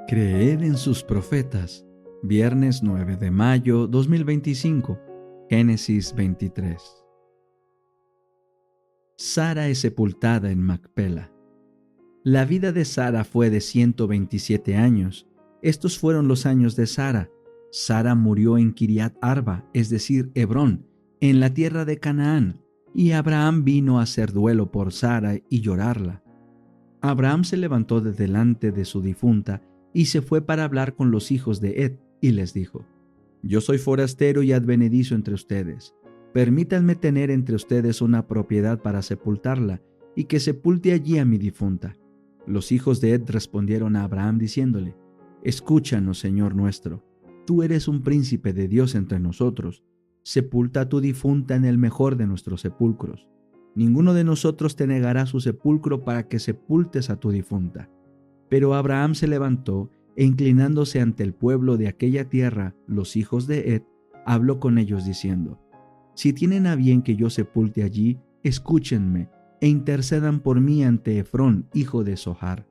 Creed en sus profetas. Viernes 9 de mayo 2025. Génesis 23. Sara es sepultada en Macpela. La vida de Sara fue de 127 años. Estos fueron los años de Sara. Sara murió en Kiriat Arba, es decir, Hebrón, en la tierra de Canaán, y Abraham vino a hacer duelo por Sara y llorarla. Abraham se levantó de delante de su difunta y se fue para hablar con los hijos de Het, y les dijo: Yo soy forastero y advenedizo entre ustedes. Permítanme tener entre ustedes una propiedad para sepultarla, y que sepulte allí a mi difunta. Los hijos de Het respondieron a Abraham diciéndole: Escúchanos, Señor nuestro. Tú eres un príncipe de Dios entre nosotros. Sepulta a tu difunta en el mejor de nuestros sepulcros. Ninguno de nosotros te negará su sepulcro para que sepultes a tu difunta. Pero Abraham se levantó e inclinándose ante el pueblo de aquella tierra, los hijos de Het, habló con ellos diciendo: Si tienen a bien que yo sepulte allí, escúchenme e intercedan por mí ante Efrón, hijo de Zohar,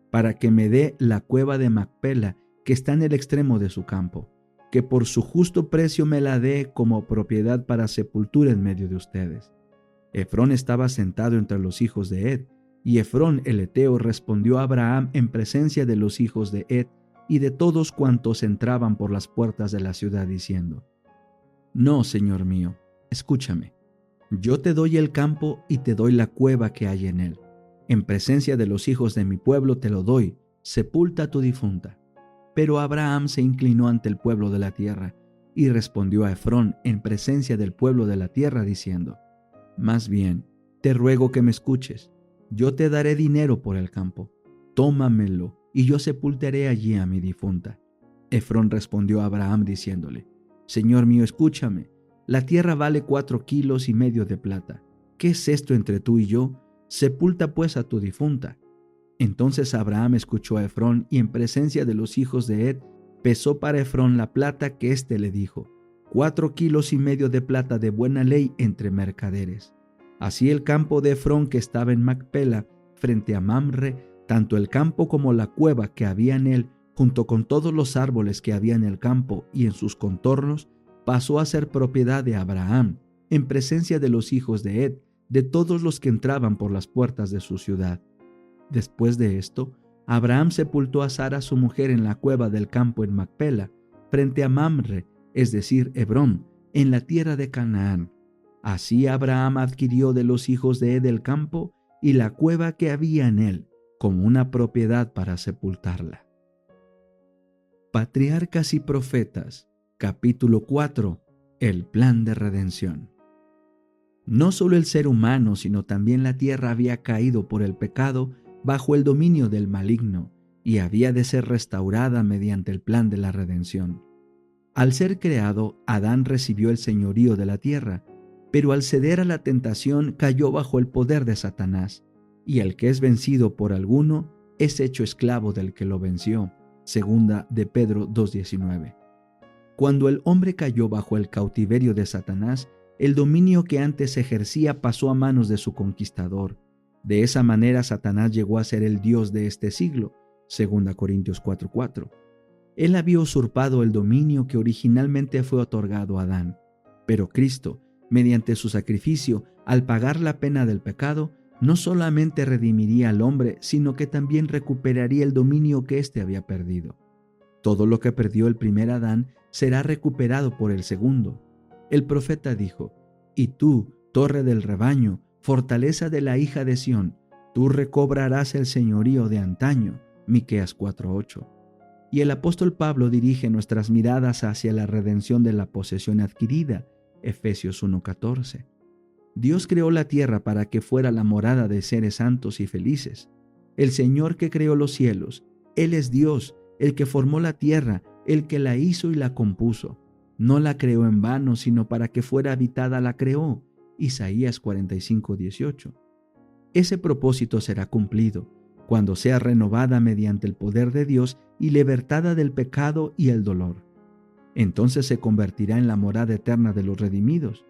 para que me dé la cueva de Macpela, que está en el extremo de su campo, que por su justo precio me la dé como propiedad para sepultura en medio de ustedes. Efrón estaba sentado entre los hijos de Het, y Efrón el heteo respondió a Abraham en presencia de los hijos de Het y de todos cuantos entraban por las puertas de la ciudad, diciendo: No, señor mío, escúchame. Yo te doy el campo y te doy la cueva que hay en él. En presencia de los hijos de mi pueblo te lo doy, sepulta a tu difunta. Pero Abraham se inclinó ante el pueblo de la tierra y respondió a Efrón en presencia del pueblo de la tierra, diciendo: Más bien, te ruego que me escuches. Yo te daré dinero por el campo. Tómamelo, y yo sepultaré allí a mi difunta. Efrón respondió a Abraham diciéndole: Señor mío, escúchame. La tierra vale 4,5 kilos de plata. ¿Qué es esto entre tú y yo? Sepulta pues a tu difunta. Entonces Abraham escuchó a Efrón, y en presencia de los hijos de Het, pesó para Efrón la plata que éste le dijo: 4,5 kilos de plata de buena ley entre mercaderes. Así el campo de Efrón que estaba en Macpela, frente a Mamre, tanto el campo como la cueva que había en él, junto con todos los árboles que había en el campo y en sus contornos, pasó a ser propiedad de Abraham, en presencia de los hijos de Het, de todos los que entraban por las puertas de su ciudad. Después de esto, Abraham sepultó a Sara su mujer en la cueva del campo en Macpela, frente a Mamre, es decir, Hebrón, en la tierra de Canaán. Así Abraham adquirió de los hijos de Het el campo y la cueva que había en él, como una propiedad para sepultarla. Patriarcas y Profetas, capítulo 4. El plan de redención. No solo el ser humano, sino también la tierra había caído por el pecado bajo el dominio del maligno y había de ser restaurada mediante el plan de la redención. Al ser creado, Adán recibió el señorío de la tierra, pero al ceder a la tentación cayó bajo el poder de Satanás, y el que es vencido por alguno es hecho esclavo del que lo venció. Segunda de Pedro 2:19. Cuando el hombre cayó bajo el cautiverio de Satanás, el dominio que antes ejercía pasó a manos de su conquistador. De esa manera Satanás llegó a ser el Dios de este siglo. Segunda Corintios 4:4. Él había usurpado el dominio que originalmente fue otorgado a Adán, pero Cristo, mediante su sacrificio, al pagar la pena del pecado, no solamente redimiría al hombre, sino que también recuperaría el dominio que éste había perdido. Todo lo que perdió el primer Adán será recuperado por el segundo. El profeta dijo: Y tú, torre del rebaño, fortaleza de la hija de Sión, tú recobrarás el señorío de antaño. Miqueas 4:8. Y el apóstol Pablo dirige nuestras miradas hacia la redención de la posesión adquirida. Efesios 1:14. Dios creó la tierra para que fuera la morada de seres santos y felices. El Señor que creó los cielos, Él es Dios, el que formó la tierra, el que la hizo y la compuso. No la creó en vano, sino para que fuera habitada la creó. Isaías 45:18. Ese propósito será cumplido cuando sea renovada mediante el poder de Dios y libertada del pecado y el dolor. Entonces se convertirá en la morada eterna de los redimidos.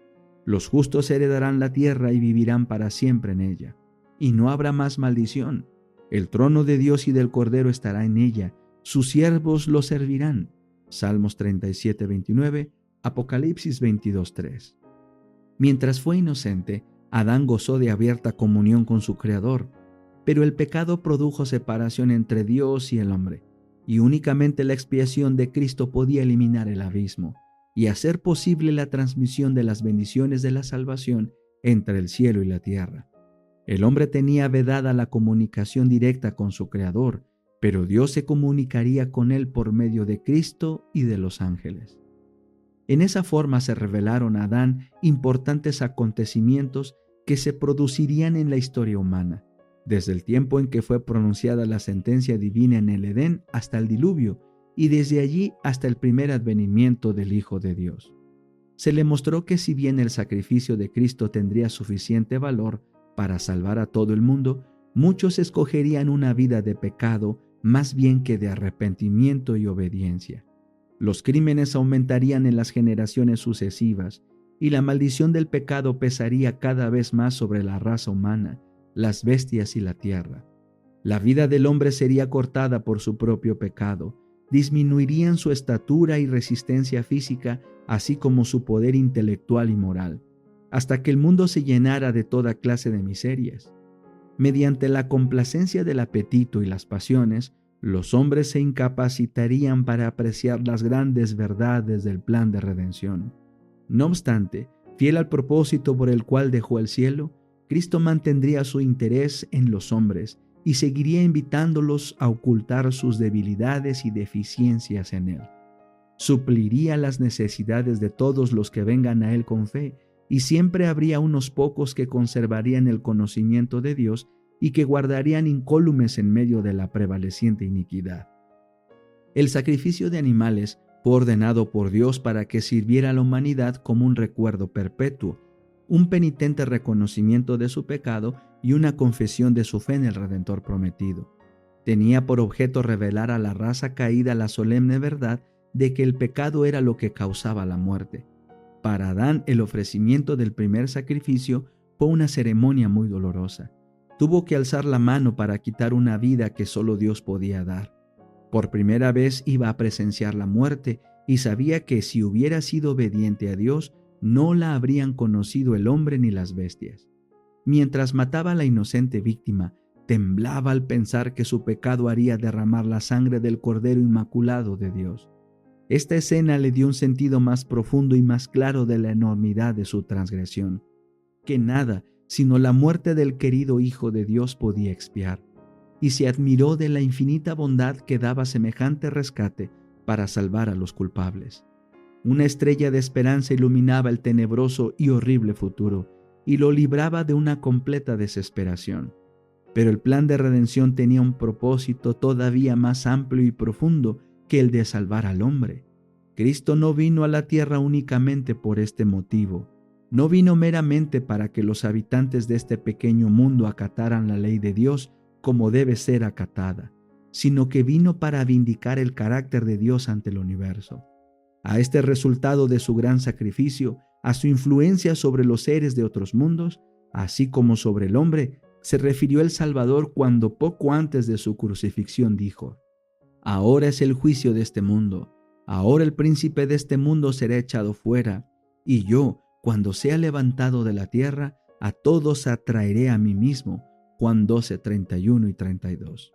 Los justos heredarán la tierra y vivirán para siempre en ella. Y no habrá más maldición. El trono de Dios y del Cordero estará en ella. sus siervos lo servirán. Salmos 37:29, Apocalipsis 22:3. Mientras fue inocente, Adán gozó de abierta comunión con su Creador, pero el pecado produjo separación entre Dios y el hombre, y únicamente la expiación de Cristo podía eliminar el abismo y hacer posible la transmisión de las bendiciones de la salvación entre el cielo y la tierra. El hombre tenía vedada la comunicación directa con su Creador, pero Dios se comunicaría con él por medio de Cristo y de los ángeles. En esa forma se revelaron a Adán importantes acontecimientos que se producirían en la historia humana, desde el tiempo en que fue pronunciada la sentencia divina en el Edén hasta el diluvio, y desde allí hasta el primer advenimiento del Hijo de Dios. Se le mostró que si bien el sacrificio de Cristo tendría suficiente valor para salvar a todo el mundo, muchos escogerían una vida de pecado más bien que de arrepentimiento y obediencia. Los crímenes aumentarían en las generaciones sucesivas y la maldición del pecado pesaría cada vez más sobre la raza humana, las bestias y la tierra. La vida del hombre sería cortada por su propio pecado, disminuirían su estatura y resistencia física, así como su poder intelectual y moral, hasta que el mundo se llenara de toda clase de miserias. Mediante la complacencia del apetito y las pasiones, los hombres se incapacitarían para apreciar las grandes verdades del plan de redención. No obstante, fiel al propósito por el cual dejó el cielo, Cristo mantendría su interés en los hombres y seguiría invitándolos a ocultar sus debilidades y deficiencias en Él. Supliría las necesidades de todos los que vengan a Él con fe, y siempre habría unos pocos que conservarían el conocimiento de Dios y que guardarían incólumes en medio de la prevaleciente iniquidad. El sacrificio de animales fue ordenado por Dios para que sirviera a la humanidad como un recuerdo perpetuo, un penitente reconocimiento de su pecado y una confesión de su fe en el Redentor prometido. Tenía por objeto revelar a la raza caída la solemne verdad de que el pecado era lo que causaba la muerte. Para Adán, el ofrecimiento del primer sacrificio fue una ceremonia muy dolorosa. Tuvo que alzar la mano para quitar una vida que solo Dios podía dar. Por primera vez iba a presenciar la muerte y sabía que si hubiera sido obediente a Dios, no la habrían conocido el hombre ni las bestias. Mientras mataba a la inocente víctima, temblaba al pensar que su pecado haría derramar la sangre del Cordero Inmaculado de Dios. Esta escena le dio un sentido más profundo y más claro de la enormidad de su transgresión, que nada sino la muerte del querido Hijo de Dios podía expiar, y se admiró de la infinita bondad que daba semejante rescate para salvar a los culpables. Una estrella de esperanza iluminaba el tenebroso y horrible futuro, y lo libraba de una completa desesperación. Pero el plan de redención tenía un propósito todavía más amplio y profundo que el de salvar al hombre. Cristo no vino a la tierra únicamente por este motivo. No vino meramente para que los habitantes de este pequeño mundo acataran la ley de Dios como debe ser acatada, sino que vino para vindicar el carácter de Dios ante el universo. A este resultado de su gran sacrificio, a su influencia sobre los seres de otros mundos, así como sobre el hombre, se refirió el Salvador cuando poco antes de su crucifixión dijo: «Ahora es el juicio de este mundo, ahora el príncipe de este mundo será echado fuera, y yo, cuando sea levantado de la tierra, a todos atraeré a mí mismo». Juan 12, 31 y 32.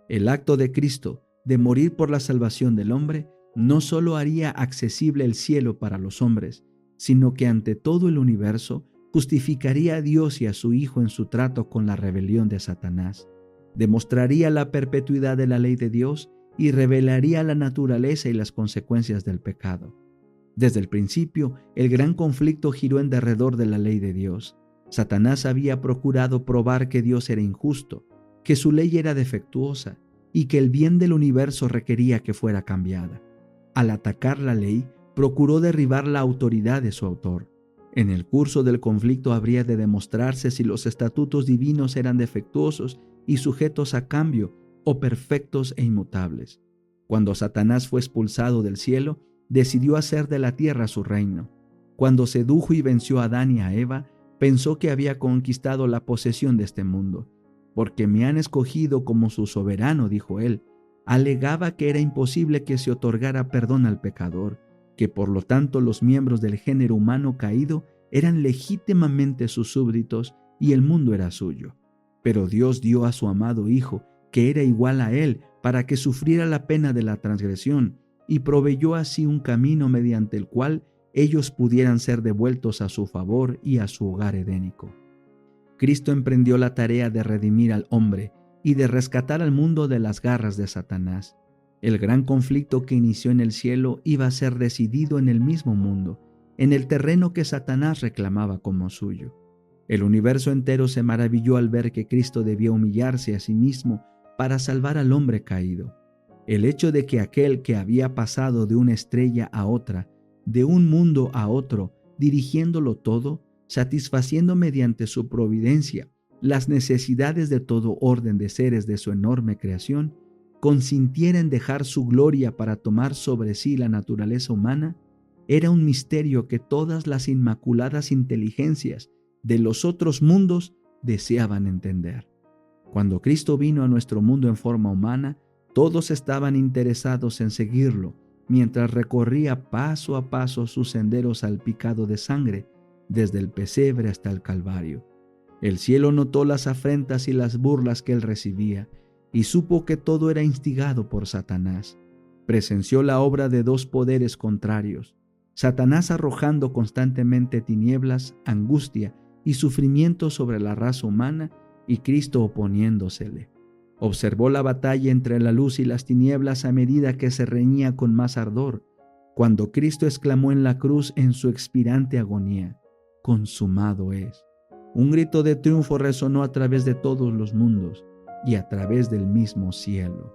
El acto de Cristo de morir por la salvación del hombre no solo haría accesible el cielo para los hombres, sino que ante todo el universo justificaría a Dios y a su Hijo en su trato con la rebelión de Satanás, demostraría la perpetuidad de la ley de Dios y revelaría la naturaleza y las consecuencias del pecado. Desde el principio, el gran conflicto giró en derredor de la ley de Dios. Satanás había procurado probar que Dios era injusto, que su ley era defectuosa y que el bien del universo requería que fuera cambiada. Al atacar la ley, procuró derribar la autoridad de su autor. En el curso del conflicto habría de demostrarse si los estatutos divinos eran defectuosos y sujetos a cambio o perfectos e inmutables. Cuando Satanás fue expulsado del cielo, decidió hacer de la tierra su reino. Cuando sedujo y venció a Adán y a Eva, pensó que había conquistado la posesión de este mundo. «Porque me han escogido como su soberano», dijo él, alegaba que era imposible que se otorgara perdón al pecador, que por lo tanto los miembros del género humano caído eran legítimamente sus súbditos y el mundo era suyo. Pero Dios dio a su amado Hijo, que era igual a él, para que sufriera la pena de la transgresión, y proveyó así un camino mediante el cual ellos pudieran ser devueltos a su favor y a su hogar edénico. Cristo emprendió la tarea de redimir al hombre y de rescatar al mundo de las garras de Satanás. El gran conflicto que inició en el cielo iba a ser decidido en el mismo mundo, en el terreno que Satanás reclamaba como suyo. El universo entero se maravilló al ver que Cristo debía humillarse a sí mismo para salvar al hombre caído. El hecho de que aquel que había pasado de una estrella a otra, de un mundo a otro, dirigiéndolo todo, satisfaciendo mediante su providencia las necesidades de todo orden de seres de su enorme creación, consintiera en dejar su gloria para tomar sobre sí la naturaleza humana, era un misterio que todas las inmaculadas inteligencias de los otros mundos deseaban entender. Cuando Cristo vino a nuestro mundo en forma humana, todos estaban interesados en seguirlo, mientras recorría paso a paso sus senderos salpicados de sangre, desde el pesebre hasta el Calvario. El cielo notó las afrentas y las burlas que él recibía, y supo que todo era instigado por Satanás. Presenció la obra de dos poderes contrarios, Satanás arrojando constantemente tinieblas, angustia y sufrimiento sobre la raza humana, y Cristo oponiéndosele. Observó la batalla entre la luz y las tinieblas a medida que se reñía con más ardor, cuando Cristo exclamó en la cruz en su expirante agonía: «Consumado es». Un grito de triunfo resonó a través de todos los mundos y a través del mismo cielo.